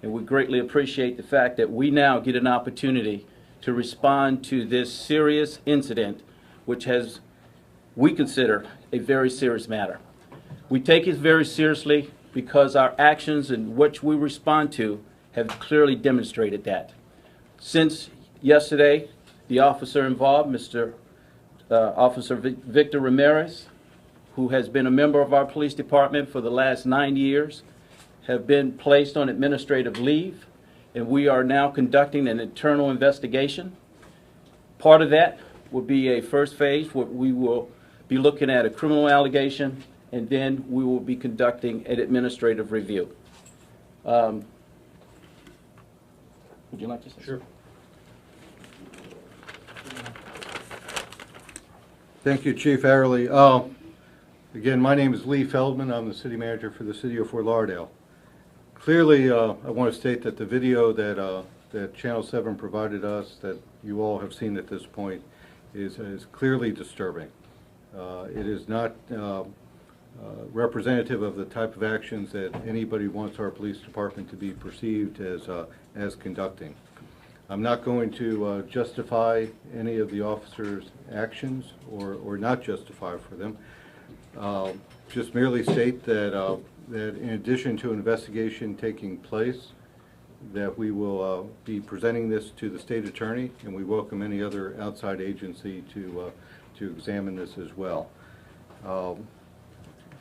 And we greatly appreciate the fact that we now get an opportunity to respond to this serious incident, which we consider a very serious matter. We take it very seriously because our actions and which we respond to have clearly demonstrated that. Since yesterday, the officer involved, Officer Victor Ramirez, who has been a member of our police department for the last 9 years, have been placed on administrative leave, and we are now conducting an internal investigation. Part of that will be a first phase where we will be looking at a criminal allegation, and then we will be conducting an administrative review. Would you like to say? Sure. Thank you, Chief Herald. Again, my name is Lee Feldman. I'm the city manager for the city of Fort Lauderdale. Clearly, I want to state that the video that Channel 7 provided us, that you all have seen at this point, is clearly disturbing. It is not representative of the type of actions that anybody wants our police department to be perceived as conducting. I'm not going to justify any of the officers' actions or not justify for them. Just merely state that that in addition to an investigation taking place, that we will be presenting this to the state attorney, and we welcome any other outside agency to examine this as well.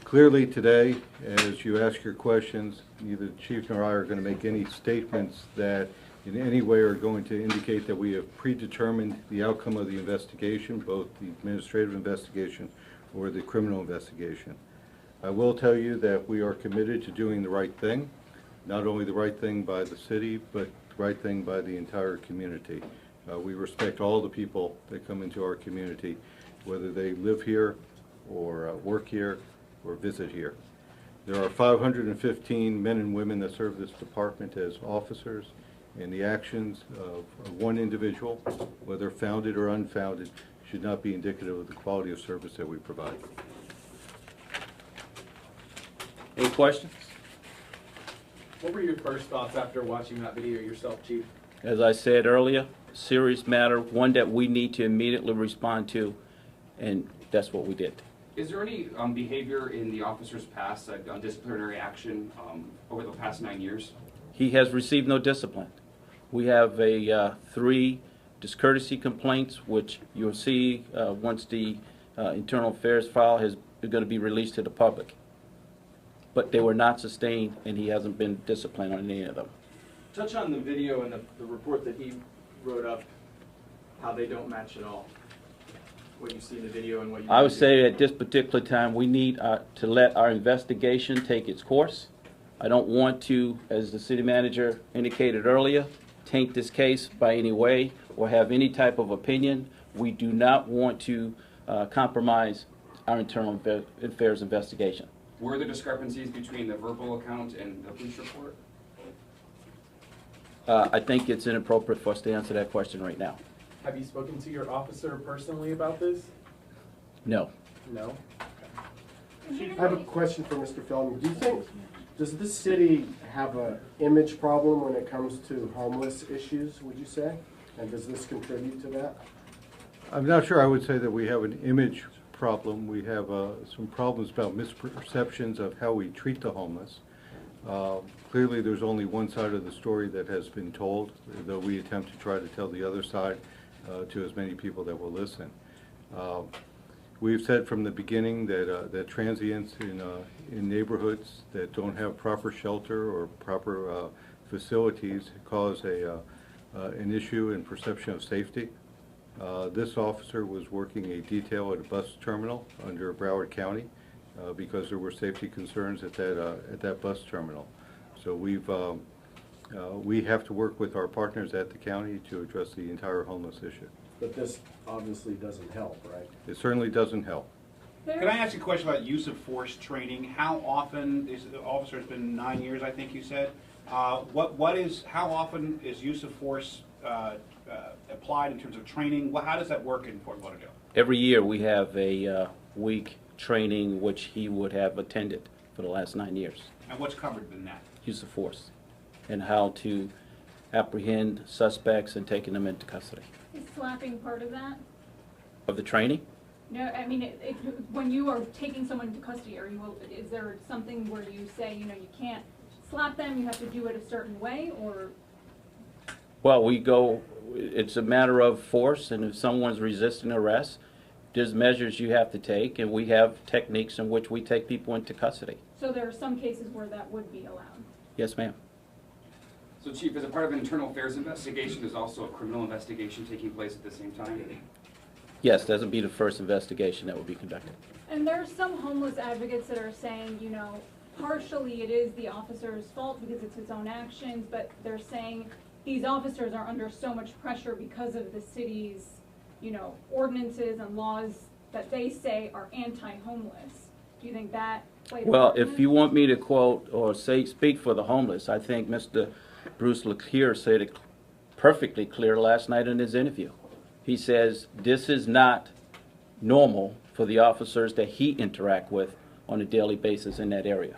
Clearly today, as you ask your questions, neither the chief nor I are going to make any statements that in any way are going to indicate that we have predetermined the outcome of the investigation, both the administrative investigation or the criminal investigation. I will tell you that we are committed to doing the right thing, not only the right thing by the city, but the right thing by the entire community. We respect all the people that come into our community, whether they live here or work here or visit here. There are 515 men and women that serve this department as officers, and the actions of one individual, whether founded or unfounded, should not be indicative of the quality of service that we provide. Any questions? What were your first thoughts after watching that video yourself, Chief? As I said earlier, serious matter, one that we need to immediately respond to, and that's what we did. Is there any behavior in the officer's past, like on disciplinary action over the past 9 years? He has received no discipline. We have 3 discourtesy complaints, which you'll see once the internal affairs file is going to be released to the public. But they were not sustained, and he hasn't been disciplined on any of them. Touch on the video and the report that he wrote up, how they don't match at all. What you see in the video and what you I would say at this particular time we need to let our investigation take its course. I don't want to, as the city manager indicated earlier, taint this case by any way or have any type of opinion. We do not want to compromise our internal affairs investigation. Were there discrepancies between the verbal account and the police report? I think it's inappropriate for us to answer that question right now. Have you spoken to your officer personally about this? No. No? I have a question for Mr. Feldman. Does this city have an image problem when it comes to homeless issues, would you say? And does this contribute to that? I'm not sure I would say that we have an image problem. We have some problems about misperceptions of how we treat the homeless. Clearly there's only one side of the story that has been told, though we attempt to try to tell the other side to as many people that will listen. We've said from the beginning that that transients in neighborhoods that don't have proper shelter or proper facilities cause an issue in perception of safety. This officer was working a detail at a bus terminal under Broward County because there were safety concerns at that bus terminal. So we have to work with our partners at the county to address the entire homeless issue. But this obviously doesn't help, right? It certainly doesn't help. Can I ask you a question about use of force training? How often is the officer? It's been 9 years, I think you said. How often is use of force applied in terms of training? How does that work in Fort Lauderdale? Every year we have a week training which he would have attended for the last 9 years. And what's covered in that? Use of force. and how to apprehend suspects and taking them into custody. Is slapping part of that? Of the training? No, I mean, when you are taking someone into custody, is there something where you say, you can't slap them, you have to do it a certain way, or? Well, it's a matter of force, and if someone's resisting arrest, there's measures you have to take, and we have techniques in which we take people into custody. So there are some cases where that would be allowed? Yes, ma'am. So Chief, as a part of an internal affairs investigation, there's also a criminal investigation taking place at the same time? Yes, that would be the first investigation that would be conducted. And there are some homeless advocates that are saying, partially it is the officer's fault because it's his own actions, but they're saying these officers are under so much pressure because of the city's, ordinances and laws that they say are anti-homeless. Do you think that played a Well, part in if it? you want me to quote or speak for the homeless, I think Mr. Bruce LeClaire said it perfectly clear last night in his interview. He says this is not normal for the officers that he interact with on a daily basis in that area.